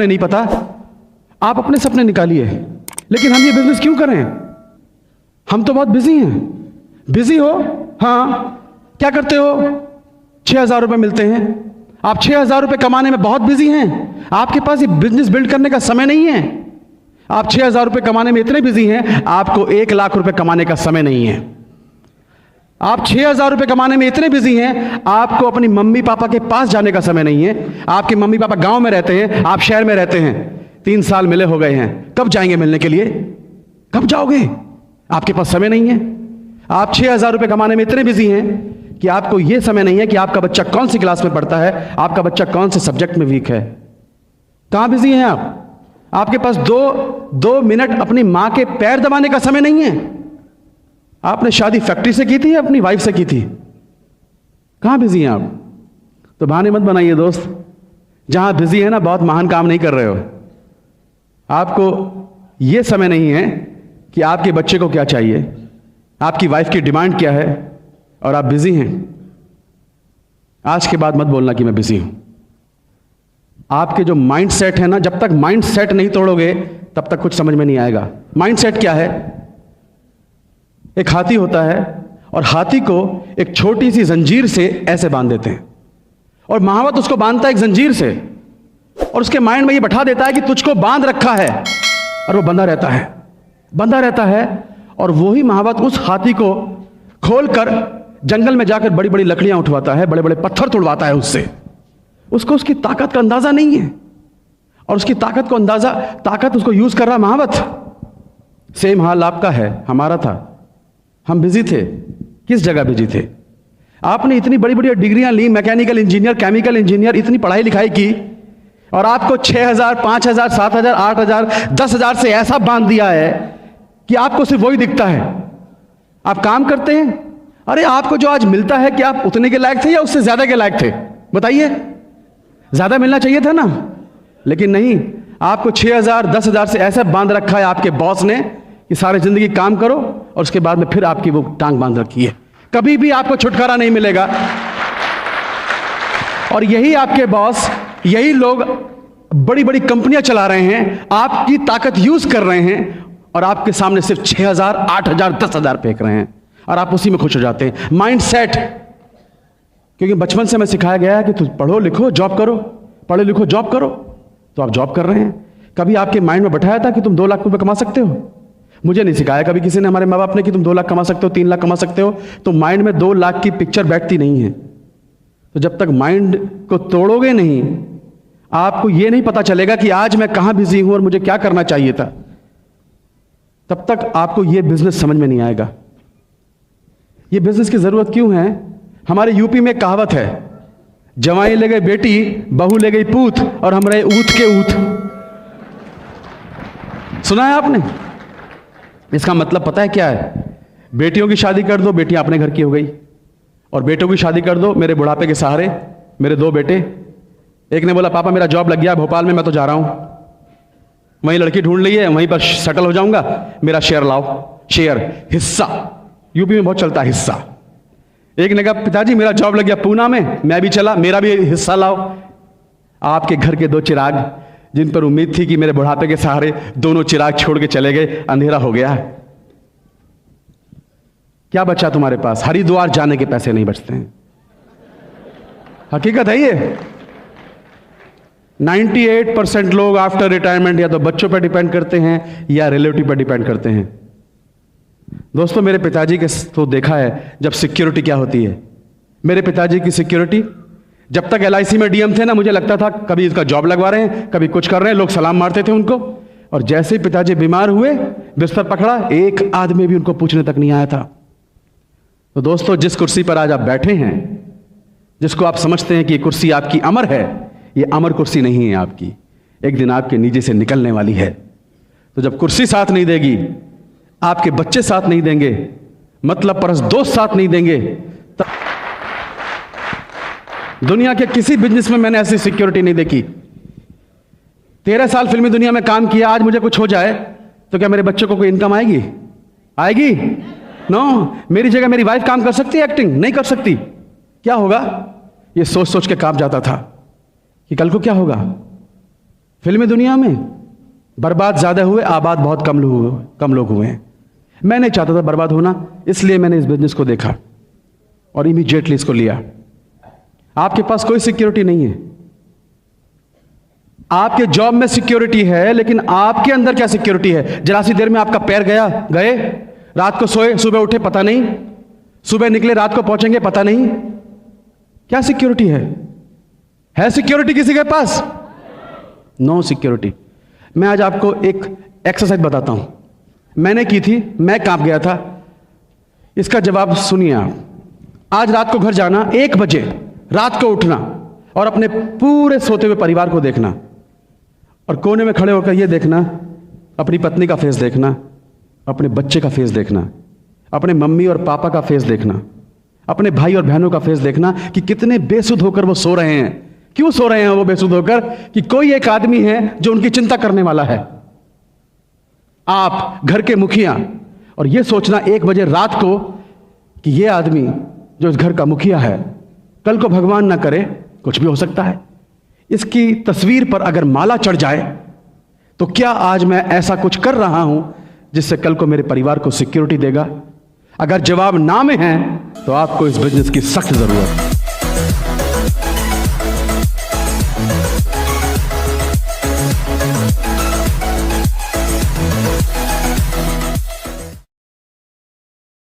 नहीं पता, आप अपने सपने निकालिए। लेकिन हम ये बिजनेस क्यों करें? हम तो बहुत बिजी हैं। बिजी हो? हाँ। क्या करते हो? 6,000 रुपये मिलते हैं। आप 6,000 रुपये कमाने में बहुत बिजी हैं। आपके पास ये बिजनेस बिल्ड करने का समय नहीं है। आप 6,000 रुपये कमाने में इतने बिजी हैं, आपको 1,00,000 रुपये कमाने का समय नहीं है। आप 6,000 रुपये कमाने में इतने बिजी हैं, आपको अपनी मम्मी पापा के पास जाने का समय नहीं है। आपके मम्मी पापा गांव में रहते हैं, आप शहर में रहते हैं। 3 साल मिले हो गए हैं, कब जाएंगे मिलने के लिए? कब जाओगे? आपके पास समय नहीं है। आप 6,000 रुपये कमाने में इतने बिजी हैं कि आपको यह समय नहीं है कि आपका बच्चा कौन सी क्लास में पढ़ता है, आपका बच्चा कौन से सब्जेक्ट में वीक है। कहां बिजी हैं आप? आपके पास दो मिनट अपनी मां के पैर दबाने का समय नहीं है। आपने शादी फैक्ट्री से की थी या अपनी वाइफ से की थी? कहां बिजी हैं आप? तो बहाने मत बनाइए दोस्त। जहां बिजी है ना, बहुत महान काम नहीं कर रहे हो। आपको यह समय नहीं है कि आपके बच्चे को क्या चाहिए, आपकी वाइफ की डिमांड क्या है, और आप बिजी हैं। आज के बाद मत बोलना कि मैं बिजी हूं। आपके जो माइंड सेट है ना, जब तक माइंड सेट नहीं तोड़ोगे तब तक कुछ समझ में नहीं आएगा। माइंड सेट क्या है? एक हाथी होता है और हाथी को एक छोटी सी जंजीर से ऐसे बांध देते हैं, और महावत उसको बांधता है एक जंजीर से, और उसके माइंड में ये बैठा देता है कि तुझको बांध रखा है, और वो बंधा रहता है। और वही महावत उस हाथी को खोलकर जंगल में जाकर बड़ी बड़ी लकड़ियां उठवाता है, बड़े बड़े पत्थर तोड़वाता है उससे। उसको उसकी ताकत का अंदाजा नहीं है, और उसकी ताकत उसको यूज कर रहा महावत। सेम हाल आपका है, हमारा था। हम बिजी थे। किस जगह बिजी थे? आपने इतनी बड़ी बड़ी डिग्रियां ली, मैकेनिकल इंजीनियर, केमिकल इंजीनियर, इतनी पढ़ाई लिखाई की, और आपको 6,000, 5,000, 7,000, 8,000, 10,000 से ऐसा बांध दिया है कि आपको सिर्फ वही दिखता है। आप काम करते हैं, अरे आपको जो आज मिलता है, कि आप उतने के लायक थे या उससे ज्यादा के लायक थे? बताइए। ज्यादा मिलना चाहिए था ना, लेकिन नहीं। आपको 6,000, 10,000 से ऐसा बांध रखा है आपके बॉस ने कि सारी जिंदगी काम करो, और उसके बाद में फिर आपकी वो टांग बांध रखी है। कभी भी आपको छुटकारा नहीं मिलेगा। और यही आपके बॉस, यही लोग बड़ी बड़ी कंपनियां चला रहे हैं, आपकी ताकत यूज कर रहे हैं, और आपके सामने सिर्फ 6,000, 8,000, 10,000 फेंक रहे हैं, और आप उसी में खुश हो जाते हैं। Mind set. क्योंकि बचपन से हमें सिखाया गया है कि तुम पढ़ो लिखो जॉब करो, पढ़ो लिखो जॉब करो, तो आप जॉब कर रहे हैं। कभी आपके माइंड में बैठाया था कि तुम 2 लाख रुपए कमा सकते हो? मुझे नहीं सिखाया कभी किसी ने, हमारे माँ बाप ने, कि तुम 2 लाख कमा सकते हो, 3 लाख कमा सकते हो। तो माइंड में 2 लाख की पिक्चर बैठती नहीं है। तो जब तक माइंड को तोड़ोगे नहीं, आपको यह नहीं पता चलेगा कि आज मैं कहां बिजी हूं और मुझे क्या करना चाहिए था, तब तक आपको यह बिजनेस समझ में नहीं आएगा। यह बिजनेस की जरूरत क्यों है? हमारे यूपी में कहावत है, जवाई ले गई बेटी, बहू ले गई पूत, और हम रहे ऊत के ऊत। सुना है आपने? इसका मतलब पता है क्या है? बेटियों की शादी कर दो, बेटियां अपने घर की हो गई, और बेटों की शादी कर दो मेरे बुढ़ापे के सहारे। मेरे 2 बेटे, एक ने बोला पापा मेरा जॉब लग गया भोपाल में, मैं तो जा रहा हूं, वहीं लड़की ढूंढ ली है, वहीं पर सेटल हो जाऊंगा, मेरा शेयर लाओ। शेयर, हिस्सा, यूपी में बहुत चलता है हिस्सा। एक ने कहा पिताजी मेरा जॉब लग गया पूना में, मैं भी चला, मेरा भी हिस्सा लाओ। आपके घर के 2 चिराग, जिन पर उम्मीद थी कि मेरे बुढ़ापे के सहारे दोनों चिराग छोड़ के चले गए, अंधेरा हो गया। क्या बचा तुम्हारे पास? हरिद्वार जाने के पैसे नहीं बचते हैं। हकीकत है ये। 98% लोग आफ्टर रिटायरमेंट या तो बच्चों पर डिपेंड करते हैं या रिलेटिव पर डिपेंड करते हैं। दोस्तों, मेरे पिताजी के तो देखा है जब सिक्योरिटी क्या होती है। मेरे पिताजी की सिक्योरिटी, जब तक LIC में DM थे ना, मुझे लगता था कभी इसका जॉब लगवा रहे हैं, कभी कुछ कर रहे हैं, लोग सलाम मारते थे उनको। और जैसे ही पिताजी बीमार हुए, बिस्तर पकड़ा, एक आदमी भी उनको पूछने तक नहीं आया था। तो दोस्तों, जिस कुर्सी पर आज आप बैठे हैं, जिसको आप समझते हैं कि ये कुर्सी आपकी अमर है, ये अमर कुर्सी नहीं है आपकी। एक दिन आपके नीचे से निकलने वाली है। तो जब कुर्सी साथ नहीं देगी, आपके बच्चे साथ नहीं देंगे, मतलब परस दोस्त साथ नहीं देंगे, तब दुनिया के किसी बिजनेस में मैंने ऐसी सिक्योरिटी नहीं देखी। 13 साल फिल्मी दुनिया में काम किया, आज मुझे कुछ हो जाए तो क्या मेरे बच्चों को कोई इनकम आएगी? आएगी? नो। मेरी जगह मेरी वाइफ काम कर सकती है एक्टिंग? नहीं कर सकती। क्या होगा? ये सोच सोच के कांप जाता था कि कल को क्या होगा। फिल्मी दुनिया में बर्बाद ज़्यादा हुए, आबाद बहुत कम लोग हुए हैं। मैं नहीं चाहता था बर्बाद होना, इसलिए मैंने इस बिजनेस को देखा और इमीडिएटली इसको लिया। आपके पास कोई सिक्योरिटी नहीं है। आपके जॉब में सिक्योरिटी है, लेकिन आपके अंदर क्या सिक्योरिटी है? जरा सी देर में आपका पैर गए, रात को सोए, सुबह उठे पता नहीं, सुबह निकले रात को पहुंचेंगे पता नहीं। क्या सिक्योरिटी है सिक्योरिटी किसी के पास? No security. मैं आज आपको एक एक्सरसाइज बताता हूं, मैंने की थी, मैं कांप गया था। इसका जवाब सुनिए आप। आज रात को घर जाना, 1 बजे रात को उठना और अपने पूरे सोते हुए परिवार को देखना और कोने में खड़े होकर यह देखना, अपनी पत्नी का फेस देखना, अपने बच्चे का फेस देखना, अपने मम्मी और पापा का फेस देखना, अपने भाई और बहनों का फेस देखना कि कितने बेसुध होकर वो सो रहे हैं। क्यों सो रहे हैं वो बेसुध होकर? कि कोई एक आदमी है जो उनकी चिंता करने वाला है। आप घर के मुखिया, और यह सोचना 1 बजे रात को कि यह आदमी जो इस घर का मुखिया है, कल को भगवान ना करे कुछ भी हो सकता है, इसकी तस्वीर पर अगर माला चढ़ जाए तो क्या आज मैं ऐसा कुछ कर रहा हूं जिससे कल को मेरे परिवार को सिक्योरिटी देगा? अगर जवाब ना में है तो आपको इस बिजनेस की सख्त जरूरत है।